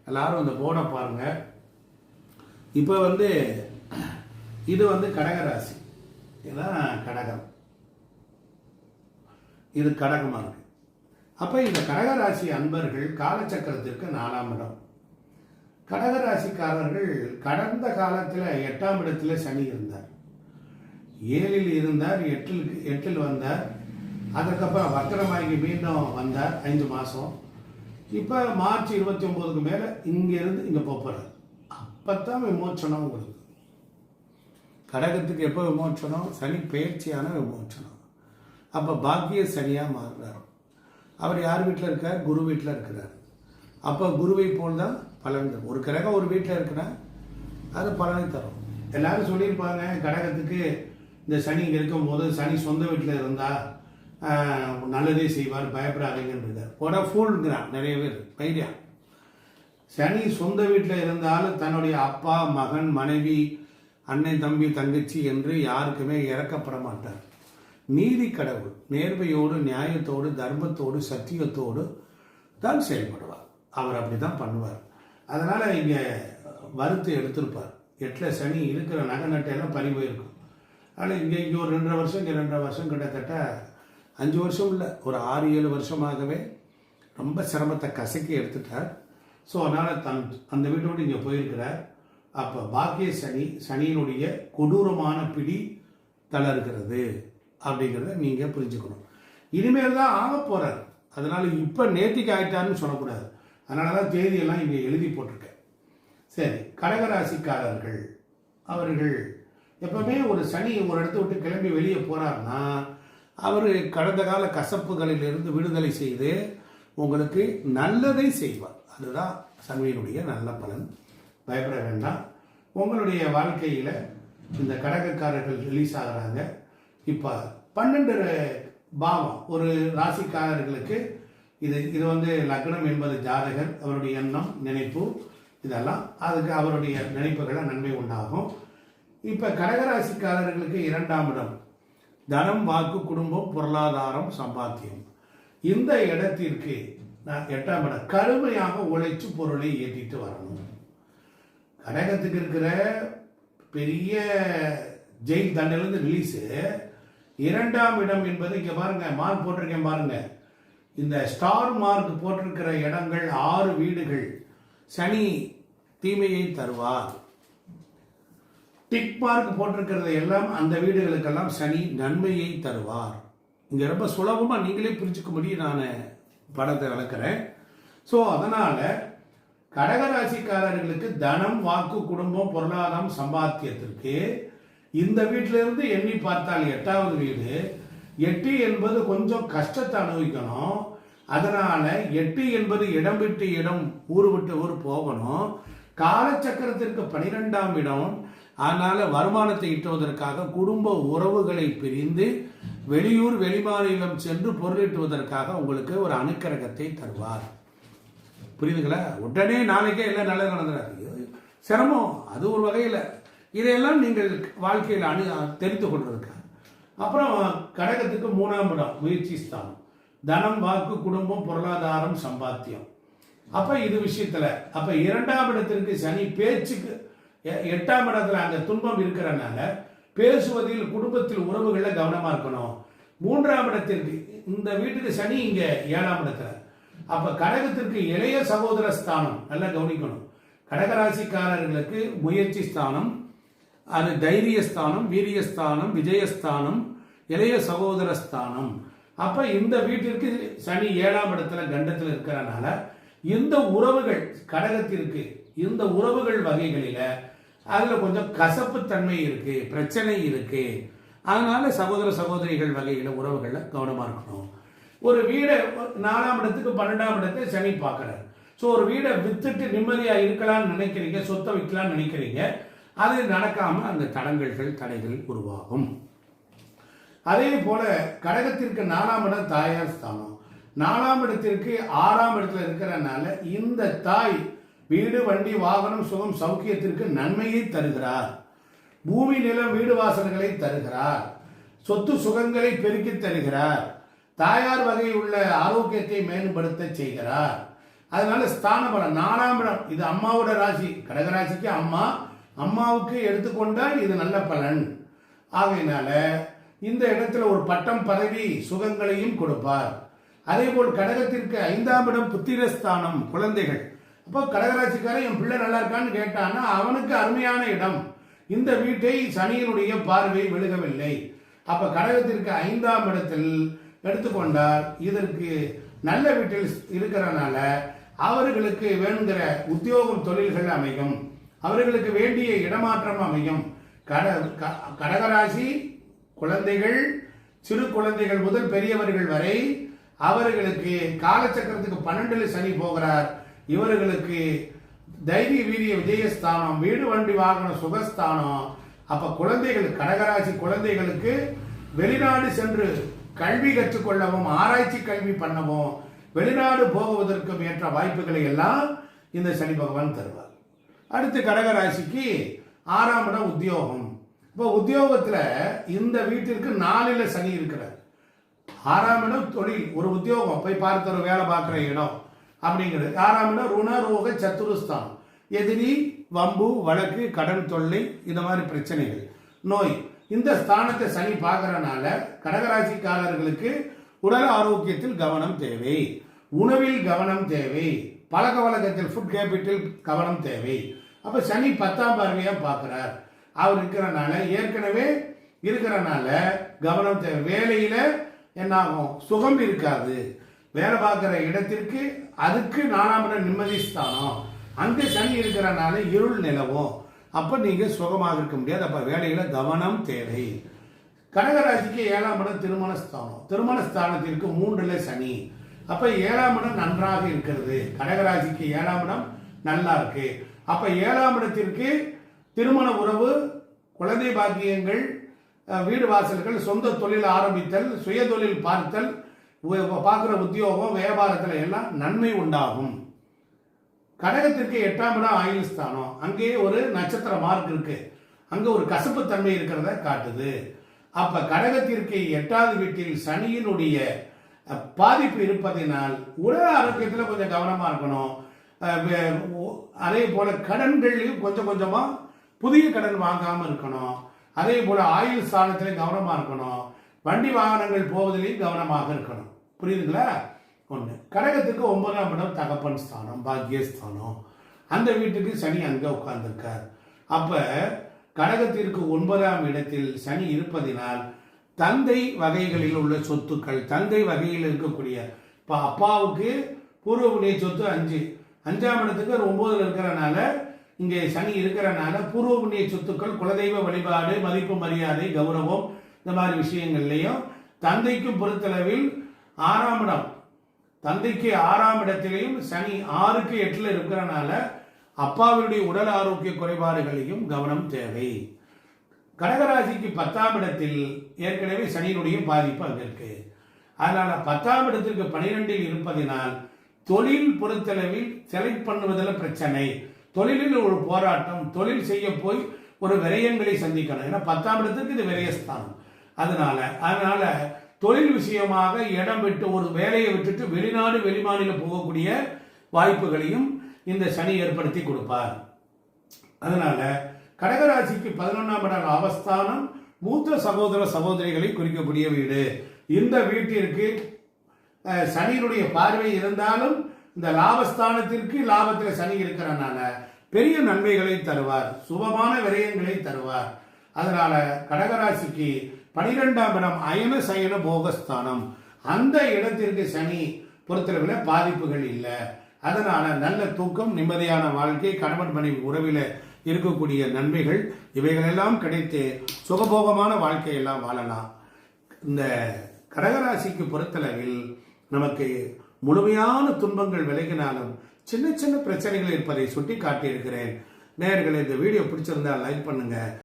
எல்லாரும் இந்த போர்டை பாருங்க. இப்போ இது கடகராசி, இதுதான் கடகம், இது கடகமாக இருக்கு. அப்போ இந்த கடகராசி அன்பர்கள் காலச்சக்கரத்திற்கு 4ஆம் இடம். கடகராசிக்காரர்கள் கடந்த காலத்தில் 8ஆம் இடத்துல சனி இருந்தார், 7ல் இருந்தார், 8ல் வந்தார். அதுக்கப்புறம் வக்கரமாகி மீண்டும் வந்தார் 5 மாதம். இப்போ மார்ச் 29க்கு மேலே இங்கேருந்து இங்கே போகிறார். அப்போத்தான் விமோச்சனம் உங்களுக்கு. கடகத்துக்கு எப்போ விமோச்சனம்? சனி பயிற்சியான விமோச்சனம். அப்போ பாக்கிய சனியாக மாறுறார். அவர் யார் வீட்டில் இருக்கார்? குரு வீட்டில் இருக்கிறார். அப்போ குருவை போல் தான் பலன் தரும். ஒரு கிரகம் ஒரு வீட்டில் இருக்குன்னா அது பலனை தரும். எல்லாரும் சொல்லியிருப்பாங்க கடகத்துக்கு இந்த சனி இங்கே இருக்கும் போது சனி சொந்த வீட்டில் இருந்தால் நல்லதே செய்வார், பயப்படாதீங்கன்னு போட ஃபூல்ங்கிறான் நிறைய பேர் பைரியா. சனி சொந்த வீட்டில் இருந்தாலும் தன்னுடைய அப்பா, மகன், மனைவி, அண்ணன், தம்பி, தங்கச்சி என்று யாருக்குமே இறக்கப்பட மாட்டார். நீதி கடவுள், நேர்மையோடு, நியாயத்தோடு, தர்மத்தோடு, சத்தியத்தோடு தான் செயல்படுவார். அவர் அப்படி தான் பண்ணுவார். அதனால் இங்கே வறுத்து எடுத்திருப்பார். 8ல் சனி இருக்கிற நகை நட்டையெல்லாம் பறி போயிருக்கும். ஆனால் இங்கே ஒரு 2.5 வருஷம், இங்கே 2.5 வருஷம், கிட்டத்தட்ட 5 வருஷம் இல்லை, ஒரு 6-7 வருஷமாகவே ரொம்ப சிரமத்தை கசக்கி எடுத்துட்டார். ஸோ அதனால் அந்த வீட்டோடு இங்கே போயிருக்கிறார். அப்போ பாக்கிய சனி, சனியினுடைய கொடூரமான பிடி தளர்கிறது அப்படிங்கிறத நீங்கள் புரிஞ்சுக்கணும். இனிமேல் தான் ஆக போகிறார். அதனால் இப்போ நேத்திக்கு ஆயிட்டாருன்னு சொல்லக்கூடாது. அதனால தான் தேதியெல்லாம் இங்கே எழுதி போட்டிருக்கேன். சரி, கடகராசிக்காரர்கள் அவர்கள் எப்பவுமே ஒரு சனி ஒரு இடத்த விட்டு கிளம்பி வெளியே போகிறாருன்னா அவர் கடந்த கால கசப்புகளிலிருந்து விடுதலை செய்து உங்களுக்கு நல்லதை செய்வார். அதுதான் சனியினுடைய நல்ல பலன். பயப்பட வேண்டாம். உங்களுடைய வாழ்க்கையில் இந்த கடகக்காரர்கள் ரிலீஸ் ஆகிறாங்க. இப்போ 12 பாவம் ஒரு ராசிக்காரர்களுக்கு இது லக்னம் என்பது ஜாதகர், அவருடைய எண்ணம், நினைப்பு, இதெல்லாம் அதுக்கு அவருடைய நினைப்புகளை நன்மை உண்டாகும். இப்போ கடகராசிக்காரர்களுக்கு 2ஆம் இடம் தனம், வாக்கு, குடும்பம், பொருளாதாரம், சம்பாத்தியம். இந்த இடத்திற்கு 8ஆம் இடம் கடுமையாக உழைச்சு பொருளை ஏற்றிட்டு வரணும். கடகத்துக்கு இருக்கிற பெரிய ஜெயில் தண்டிலிருந்து ரிலீஸு 2ஆம் இடம் என்பது இங்கே பாருங்க, மார்க் போட்டிருக்கேன் பாருங்க. இந்த ஸ்டார் மார்க் போட்டிருக்கிற இடங்கள் 6 வீடுகள் சனி தீமையை தருவார். டிக் மார்க் போட்டிருக்கிறது எல்லாம் அந்த வீடுகளுக்கெல்லாம் சனி நன்மையை தருவார். இங்கே ரொம்ப சுலபமாக நீங்களே புரிஞ்சுக்கும்படி நான் படத்தை விளக்குறேன். ஸோ அதனால் கடகராசிக்காரர்களுக்கு தனம், வாக்கு, குடும்பம், பொருளாதாரம், சம்பாத்தியத்திற்கு இந்த வீட்டிலிருந்து எண்ணி பார்த்தால் 8வது வீடு. 8 என்பது கொஞ்சம் கஷ்டத்தை அனுபவிக்கணும். அதனால 8 என்பது இடம் விட்டு இடம், ஊர் விட்டு ஊர் போகணும். காலச்சக்கரத்திற்கு 12ஆம் இடம். அதனால வருமானத்தை ஈட்டுவதற்காக குடும்ப உறவுகளை பிரிந்து வெளியூர் வெளிமாநிலம் சென்று பொருளீட்டுவதற்காக உங்களுக்கு ஒரு அனுக்கிரகத்தை தருவார். புரியுதுங்களா? உடனே நாளைக்கே எல்லாம் நல்லது நடந்துடாது, சிரமம். அது ஒரு வகையில் இதையெல்லாம் நீங்கள் வாழ்க்கையில் தெரிந்து கொண்டிருக்க. அப்புறம் கடகத்துக்கு 3ஆம் இடம் முயற்சி ஸ்தானம், தனம், வாக்கு, குடும்பம், பொருளாதாரம், சம்பாத்தியம். அப்ப இது விஷயத்துல அப்ப 2ஆம் இடத்திற்கு சனி பேச்சுக்கு 8ஆம் இடத்துல அங்க துன்பம் இருக்கிறனால பேசுவதில், குடும்பத்தில், உறவுகள்ல கவனமா இருக்கணும். 3ஆம் இடத்திற்கு இந்த வீட்டுக்கு சனி இங்க 7ஆம் இடத்துல. அப்ப கடகத்திற்கு இளைய சகோதர ஸ்தானம் நல்லா கவனிக்கணும். கடகராசிக்காரர்களுக்கு முயற்சி ஸ்தானம், அது தைரியஸ்தானம், வீரியஸ்தானம், விஜயஸ்தானம், இளைய சகோதர ஸ்தானம். அப்ப இந்த வீட்டிற்கு சனி 7ஆம் இடத்துல கண்டத்தில் இருக்கிறனால இந்த உறவுகள் கடகத்திற்கு இந்த உறவுகள் வகைகளில அதுல கொஞ்சம் கசப்பு தன்மை இருக்கு, பிரச்சனை இருக்கு. அதனால சகோதர சகோதரிகள் வகையில உறவுகள்ல கவனமா இருக்கணும். ஒரு வீடை 4ஆம் இடத்துக்கு 12ஆம் இடத்தை சனி பார்க்கிறார். ஸோ ஒரு வீடை வித்துட்டு நிம்மதியா இருக்கலாம்னு நினைக்கிறீங்க, சொத்தை விற்கலாம்னு நினைக்கிறீங்க, அது நடக்காம அந்த தடங்கல்கள், தடைகள் உருவாகும். அதே போல கடகத்திற்கு 4ஆம் இடம் தாயார் ஸ்தானம். 4ஆம் இடத்திற்கு 6ஆம் இடத்துல இருக்கிறனால இந்த தாய் வீடு, வண்டி, வாகனம், சுகம், சௌக்கியத்திற்கு நன்மையை தருகிறார். பூமி, நிலம், வீடு வாசல்களை தருகிறார். சொத்து சுகங்களை பெருக்கி தருகிறார். தாயார் வகை உள்ள ஆரோக்கியத்தை மேம்படுத்த செய்கிறார். அதனால ஸ்தான பலம் 4ஆம் இடம், இது அம்மாவோட ராசி, கடகராசிக்கு அம்மா, அம்மாவுக்கு எடுத்துக்கொண்டால் இது நல்ல பலன். ஆகையினால இந்த இடத்துல ஒரு பட்டம் பதவி சுகங்களையும் கொடுப்பார். அதே போல் கடகத்திற்கு 5ஆம் இடம் புத்திரஸ்தானம், குழந்தைகள். அப்போ கடகராசிக்காரன் என் பிள்ளை நல்லா இருக்கான்னு கேட்டான்னா அவனுக்கு அருமையான இடம். இந்த வீட்டை சனியினுடைய பார்வை விழுகவில்லை. அப்ப கடகத்திற்கு 5ஆம் இடத்தில் எடுத்துக்கொண்டால் இதற்கு நல்ல வீட்டில் இருக்கிறனால அவர்களுக்கு வேணுங்கிற உத்தியோகம் தொழில்கள் அமையும், அவர்களுக்கு வேண்டிய இடமாற்றம் அமையும். கடகராசி குழந்தைகள், சிறு குழந்தைகள் முதல் பெரியவர்கள் வரை அவர்களுக்கு காலச்சக்கரத்துக்கு 12 சனி போகிறார். இவர்களுக்கு தைரிய வீரிய விஜயஸ்தானம், வீடு வண்டி வாகன சுகஸ்தானம். அப்ப குழந்தைகள், கடகராசி குழந்தைகளுக்கு வெளிநாடு சென்று கல்வி கற்றுக்கொள்ளவும் ஆராய்ச்சி கல்வி பண்ணவும் வெளிநாடு போகுவதற்கும் ஏற்ற வாய்ப்புகளை எல்லாம் இந்த சனி பகவான் தருவார். அடுத்து கடகராசிக்கு 6ஆம் இடம் உத்தியோகம். இப்போ உத்தியோகத்துல இந்த வீட்டிற்கு 4ல் சனி இருக்கிறார். 6ஆம் இடம் தொழில், ஒரு உத்தியோகம் போய் பார்த்து ஒரு வேலை பார்க்குற இடம் அப்படிங்கிறது. 6ஆம் இடம் ருண ரோக சத்துருஸ்தானம், எதிரி, வம்பு, வழக்கு, கடன் தொல்லை, இந்த மாதிரி பிரச்சனைகள், நோய். இந்த ஸ்தானத்தை சனி பார்க்கறனால கடகராசிக்காரர்களுக்கு உடல் ஆரோக்கியத்தில் கவனம் தேவை, உணவில் கவனம் தேவை, பழக்க வழக்கத்தில் ஃபுட் கேபிட்டல் கவனம் தேவை. அப்ப சனி 10ஆம் பார்வையா பார்க்கிறார். அவர் இருக்கிறனால, ஏற்கனவே இருக்கிறனால கவனம் தேவை. வேலையில என்ன ஆகும், சுகம் இருக்காது. வேலை பார்க்கிற இடத்திற்கு அதுக்கு 4ஆம் இடம் நிம்மதி ஸ்தானம், அங்க சனி இருக்கிறனால இருள் நிலவும். அப்ப நீங்க சுகமாக இருக்க முடியாது. அப்ப வேலையில கவனம் தேவை. கடகராசிக்கு 7ஆம் இடம் திருமண ஸ்தானம், திருமண ஸ்தானத்திற்கு 3ல் சனி. அப்ப 7ஆம் இடம் நன்றாக இருக்கிறது. கடகராசிக்கு 7ஆம் இடம் நல்லா இருக்கு. அப்ப 7ஆம் இடத்திற்கு திருமண உறவு, குழந்தை பாக்கியங்கள், வீடு வாசல்கள், சொந்த தொழில் ஆரம்பித்தல், சுய தொழில் பார்த்தல், பார்க்கிற உத்தியோகம், வியாபாரத்துல எல்லாம் நன்மை உண்டாகும். கடகத்திற்கு 8ஆம் இடம் ஆயுள் ஸ்தானம், அங்கே ஒரு நட்சத்திர மார்க் இருக்கு, அங்க ஒரு கசப்பு தன்மை இருக்கிறத காட்டுது. அப்ப கடகத்திற்கு 8வது வீட்டில் சனியினுடைய பாதிப்பு இருப்பதினால் உடல் ஆரோக்கியத்தில் கொஞ்சம் கவனமா இருக்கணும். அதே போல கடன்களையும் கொஞ்சம் கொஞ்சமா புதிய கடன் வாங்காம இருக்கணும். அதே போல ஆயுள் ஸ்தானத்திலையும் கவனமா இருக்கணும். வண்டி வாகனங்கள் போவதிலையும் கவனமாக இருக்கணும். புரியுதுங்களா? ஒண்ணு. கடகத்துக்கு 9ஆம் இடம் தகப்பன் ஸ்தானம், பாக்கியஸ்தானம். அந்த வீட்டுக்கு சனி அங்க உட்கார்ந்திருக்கார். அப்ப கடகத்திற்கு 9ஆம் இடத்தில் சனி இருப்பதினால் தந்தை வகைகளில் உள்ள சொத்துக்கள், தந்தை வகையில் இருக்கக்கூடிய அப்பாவுக்கு பூர்வ புண்ணிய சொத்து 5, 5ஆம் இடத்துக்கு 9ல் இருக்கிறனால, இங்கே சனி இருக்கிறனால பூர்வ புண்ணிய சொத்துக்கள், குலதெய்வ வழிபாடு, மதிப்பு மரியாதை, கௌரவம், இந்த மாதிரி விஷயங்கள்லையும் தந்தைக்கும் பொறுத்தளவில் 6ஆம் இடம், தந்தைக்கு 6ஆம் இடத்திலையும் சனி 6க்கு 8ல் இருக்கிறனால அப்பாவுடைய உடல் ஆரோக்கிய குறைபாடுகளையும் கவனம் தேவை. கடகராசிக்கு 10ஆம் இடத்தில் ஏற்கனவே சனியினுடைய பாதிப்பு அங்க இருக்கு. அதனால 10ஆம் இடத்திற்கு 12ல் இருப்பதினால் தொழில் பொறுத்தளவில் செலக்ட் பண்ணுவதில் பிரச்சனை, தொழிலில் ஒரு போராட்டம், தொழில் செய்ய போய் ஒரு விரயங்களை சந்திக்கணும். ஏன்னா 10ஆம் இடத்துக்கு இது விரயஸ்தானம். அதனால தொழில் விஷயமாக இடம் விட்டு ஒரு வேலையை விட்டுட்டு வெளிநாடு வெளிமாநிலம் போகக்கூடிய வாய்ப்புகளையும் இந்த சனி ஏற்படுத்தி கொடுப்பார். அதனால கடகராசிக்கு 11ஆம் இடம் லாபஸ்தானம், மூத்த சகோதர சகோதரிகளை குறிக்கக்கூடிய வீடு. இந்த வீட்டிற்கு சனியினுடைய பார்வை இருந்தாலும் இந்த லாபஸ்தானத்திற்கு லாபத்தில் சனி இருக்கிறனால பெரிய நன்மைகளை தருவார், சுபமான விரயங்களை தருவார். அதனால கடகராசிக்கு 12ஆம் இடம் அயன சயன போகஸ்தானம், அந்த இடத்திற்கு சனி பொறுத்தளவில் பாதிப்புகள் இல்லை. அதனால நல்ல தூக்கம், நிம்மதியான வாழ்க்கை, கணவன் மனைவி உறவில இருக்கக்கூடிய நன்மைகள் இவைகளெல்லாம் கிடைத்து சுகபோகமான வாழ்க்கையெல்லாம் வாழலாம். இந்த கடகராசிக்கு பொறுத்தளவில் நமக்கு முழுமையான துன்பங்கள் விலகினாலும் சின்ன சின்ன பிரச்சனைகள் இருப்பதை சுட்டி காட்டியிருக்கிறேன். நேயர்களே, இந்த வீடியோ பிடிச்சிருந்தா லைக் பண்ணுங்க.